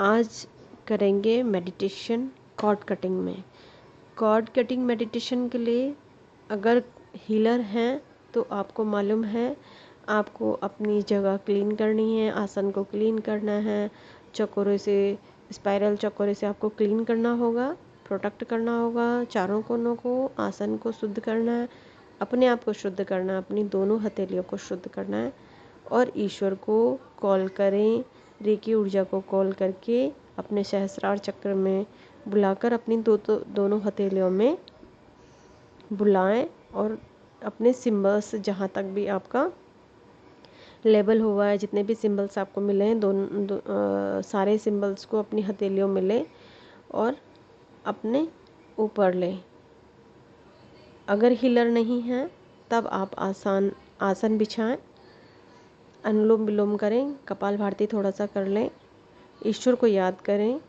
आज करेंगे meditation cord cutting में। कॉर्ड कटिंग मेडिटेशन के लिए अगर हीलर हैं तो आपको मालूम है, आपको अपनी जगह क्लीन करनी है, आसन को क्लीन करना है, चक्करों से, स्पाइरल चक्करों से आपको क्लीन करना होगा, प्रोटेक्ट करना होगा, चारों कोनों को, आसन को शुद्ध करना है, अपने आप को शुद्ध करना है, अपनी दोनों हथेलियों को शुद्ध करना है और ईश्वर को कॉल करें। रेकी ऊर्जा को कॉल करके अपने सहस्रार चक्र में बुलाकर अपनी दोनों हथेलियों में बुलाएं और अपने सिंबल्स जहाँ तक भी आपका लेबल हुआ है, जितने भी सिंबल्स आपको मिले हैं सारे सिंबल्स को अपनी हथेलियों में लें और अपने ऊपर लें। अगर हीलर नहीं है तब आप आसन बिछाएं, अनुलोम विलोम करें, कपाल भारती थोड़ा सा कर लें, ईश्वर को याद करें,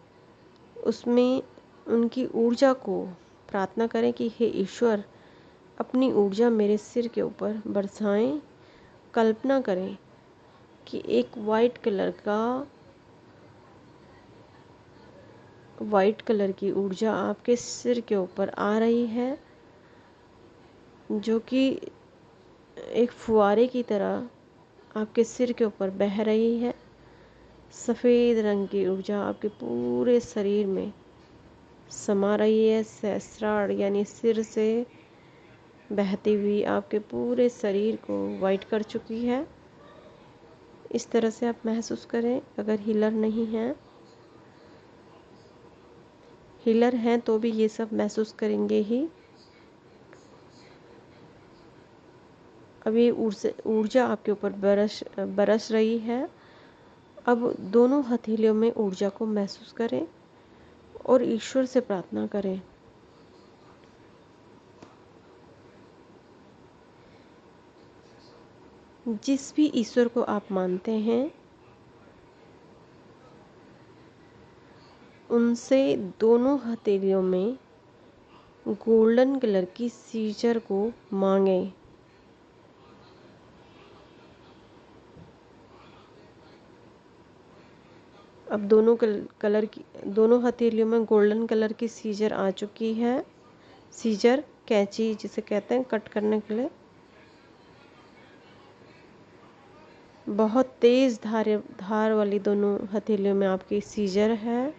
उसमें उनकी ऊर्जा को प्रार्थना करें कि हे ईश्वर, अपनी ऊर्जा मेरे सिर के ऊपर बरसाएं। कल्पना करें कि एक वाइट कलर की ऊर्जा आपके सिर के ऊपर आ रही है, जो कि एक फुहारे की तरह आपके सिर के ऊपर बह रही है। सफ़ेद रंग की ऊर्जा आपके पूरे शरीर में समा रही है। सहस्रार यानी सिर से बहती हुई आपके पूरे शरीर को वाइट कर चुकी है। इस तरह से आप महसूस करें। अगर हीलर नहीं है, हीलर हैं तो भी ये सब महसूस करेंगे ही। अब ये ऊर्जा आपके ऊपर बरस रही है। अब दोनों हथेलियों में ऊर्जा को महसूस करें और ईश्वर से प्रार्थना करें। जिस भी ईश्वर को आप मानते हैं, उनसे दोनों हथेलियों में गोल्डन कलर की सीजर को मांगें। अब दोनों हथेलियों में गोल्डन कलर की सीजर आ चुकी है। सीजर कैंची जिसे कहते हैं कट करने के लिए, बहुत तेज धार वाली दोनों हथेलियों में आपकी सीजर है।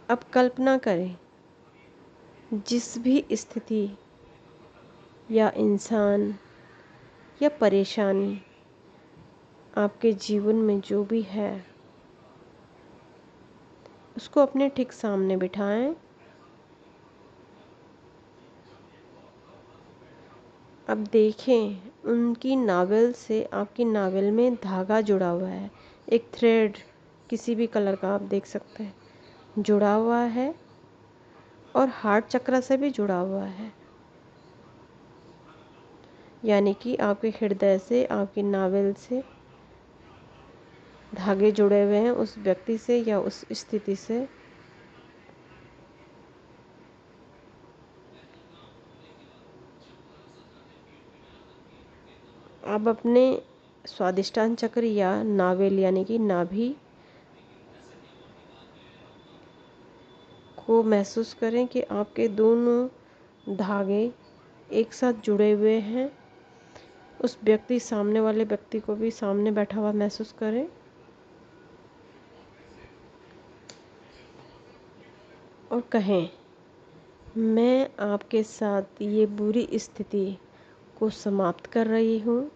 अब कल्पना करें, जिस भी स्थिति या इंसान या परेशानी आपके जीवन में जो भी है, उसको अपने ठीक सामने बिठाएं। अब देखें, उनकी नावल से आपकी नावल में धागा जुड़ा हुआ है। एक थ्रेड किसी भी कलर का आप देख सकते हैं, जुड़ा हुआ है और हार्ट चक्र से भी जुड़ा हुआ है। यानी कि आपके हृदय से, आपकी नावल से धागे जुड़े हुए हैं उस व्यक्ति से या उस स्थिति से। आप अपने स्वादिष्टान चक्र या नावेल यानी कि नाभि को महसूस करें कि आपके दोनों धागे एक साथ जुड़े हुए हैं। उस व्यक्ति, सामने वाले व्यक्ति को भी सामने बैठा हुआ महसूस करें और कहें, मैं आपके साथ ये बुरी स्थिति को समाप्त कर रही हूँ।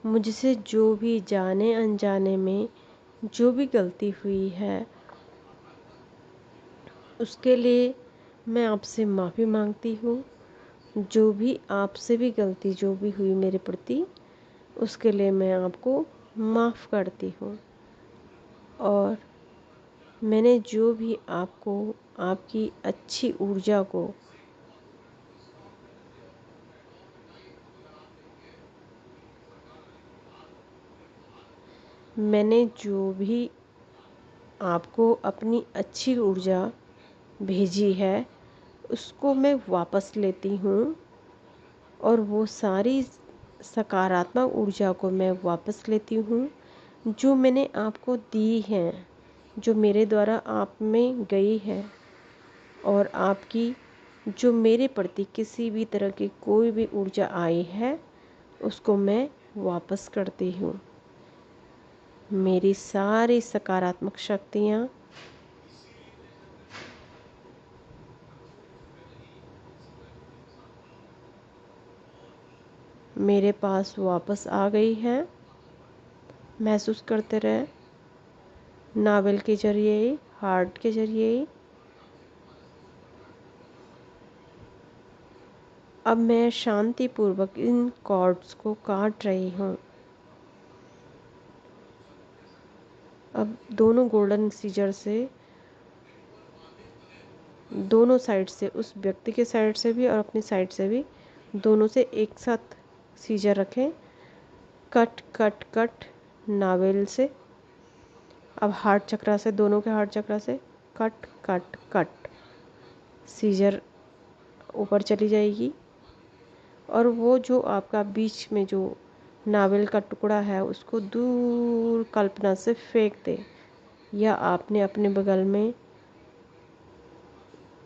मुझसे जो भी जाने अनजाने में जो भी गलती हुई है, उसके लिए मैं आपसे माफ़ी मांगती हूँ। जो भी आपसे भी गलती जो भी हुई मेरे प्रति, उसके लिए मैं आपको माफ़ करती हूँ। और मैंने जो भी आपको, आपकी अच्छी ऊर्जा को आपको अपनी अच्छी ऊर्जा भेजी है, उसको मैं वापस लेती हूँ। और वो सारी सकारात्मक ऊर्जा को मैं वापस लेती हूँ जो मैंने आपको दी हैं। जो मेरे द्वारा आप में गई है और आपकी जो मेरे प्रति किसी भी तरह की कोई भी ऊर्जा आई है उसको मैं वापस करती हूँ। मेरी सारी सकारात्मक शक्तियाँ मेरे पास वापस आ गई है। महसूस करते रहे, नावल के जरिए, हार्ट के जरिए। अब मैं शांतिपूर्वक इन कॉर्ड्स को काट रही हूँ। अब दोनों गोल्डन सीजर से दोनों साइड से, उस व्यक्ति के साइड से भी और अपनी साइड से भी, दोनों से एक साथ सीजर रखें। कट कट कट नावेल से। अब हार्ट चक्रा से, दोनों के हार्ट चक्रा से कट कट कट सीजर ऊपर चली जाएगी। और वो जो आपका बीच में जो नावेल का टुकड़ा है उसको दूर कल्पना से फेंक दे, या आपने अपने बगल में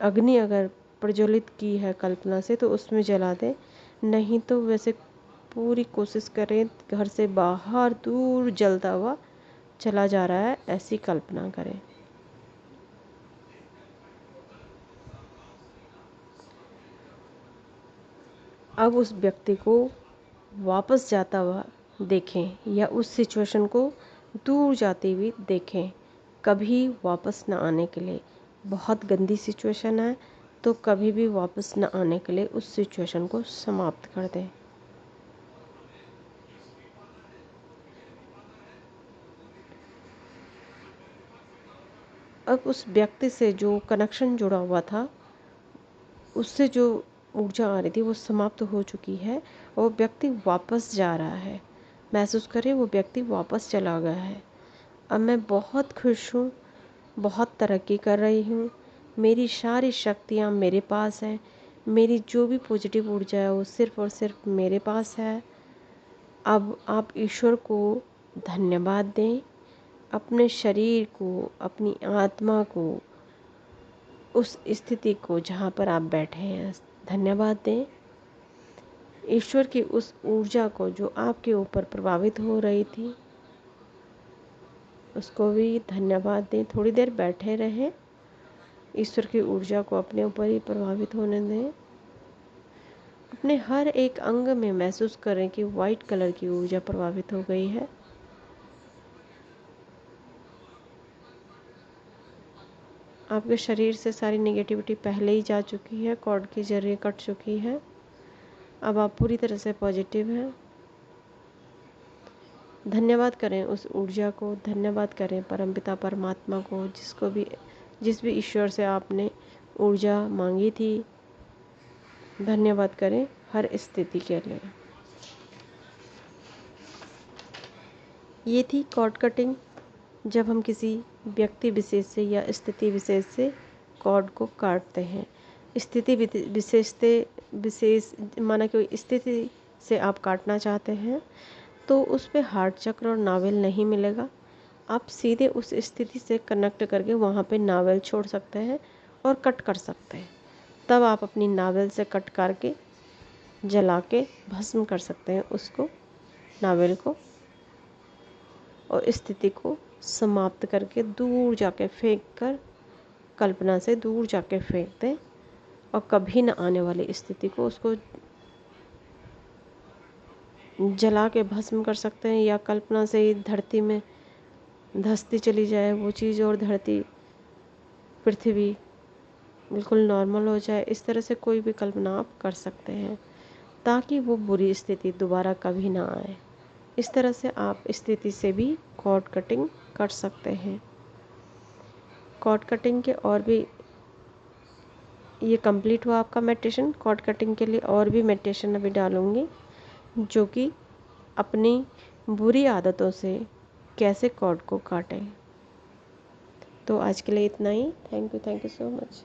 अग्नि अगर प्रज्वलित की है कल्पना से तो उसमें जला दें। नहीं तो वैसे पूरी कोशिश करें घर से बाहर दूर जलता हुआ चला जा रहा है, ऐसी कल्पना करें। अब उस व्यक्ति को वापस जाता हुआ देखें या उस सिचुएशन को दूर जाती हुई देखें, कभी वापस न आने के लिए। बहुत गंदी सिचुएशन है तो कभी भी वापस न आने के लिए उस सिचुएशन को समाप्त कर दें। अब उस व्यक्ति से जो कनेक्शन जुड़ा हुआ था, उससे जो ऊर्जा आ रही थी वो समाप्त हो चुकी है और वो व्यक्ति वापस जा रहा है। महसूस करें वो व्यक्ति वापस चला गया है। अब मैं बहुत खुश हूँ, बहुत तरक्की कर रही हूँ। मेरी सारी शक्तियाँ मेरे पास हैं। मेरी जो भी पॉजिटिव ऊर्जा है वो सिर्फ़ और सिर्फ मेरे पास है। अब आप ईश्वर को धन्यवाद दें, अपने शरीर को, अपनी आत्मा को, उस स्थिति को जहाँ पर आप बैठे हैं धन्यवाद दें। ईश्वर की उस ऊर्जा को जो आपके ऊपर प्रभावित हो रही थी उसको भी धन्यवाद दें। थोड़ी देर बैठे रहें, ईश्वर की ऊर्जा को अपने ऊपर ही प्रभावित होने दें। अपने हर एक अंग में महसूस करें कि वाइट कलर की ऊर्जा प्रभावित हो गई है। आपके शरीर से सारी नेगेटिविटी पहले ही जा चुकी है, कॉर्ड के जरिए कट चुकी है। अब आप पूरी तरह से पॉजिटिव हैं। धन्यवाद करें उस ऊर्जा को, धन्यवाद करें परमपिता परमात्मा को, जिस भी ईश्वर से आपने ऊर्जा मांगी थी। धन्यवाद करें हर स्थिति के लिए। ये थी कॉर्ड कटिंग, जब हम किसी व्यक्ति विशेष से या स्थिति विशेष से कॉर्ड को काटते हैं। स्थिति विशेष माना कोई स्थिति से आप काटना चाहते हैं तो उस पे हार्ट चक्र और नावेल नहीं मिलेगा। आप सीधे उस स्थिति से कनेक्ट करके वहाँ पे नावेल छोड़ सकते हैं और कट कर सकते हैं। तब आप अपनी नावेल से कट करके जला के भस्म कर सकते हैं उसको, नावेल को, और स्थिति को समाप्त करके दूर जाके फेंक कर, कल्पना से दूर जाके फेंक दें और कभी न आने वाली स्थिति को उसको जला के भस्म कर सकते हैं। या कल्पना से ही धरती में धंसती चली जाए वो चीज़ और धरती, पृथ्वी बिल्कुल नॉर्मल हो जाए। इस तरह से कोई भी कल्पना आप कर सकते हैं ताकि वो बुरी स्थिति दोबारा कभी ना आए। इस तरह से आप स्थिति से भी कॉर्ड कटिंग कर सकते हैं। कॉर्ड कटिंग के और भी, ये कंप्लीट हुआ आपका मेडिटेशन। कॉर्ड कटिंग के लिए और भी मेडिटेशन अभी डालूँगी, जो कि अपनी बुरी आदतों से कैसे कॉर्ड को काटें। तो आज के लिए इतना ही। Thank you so much.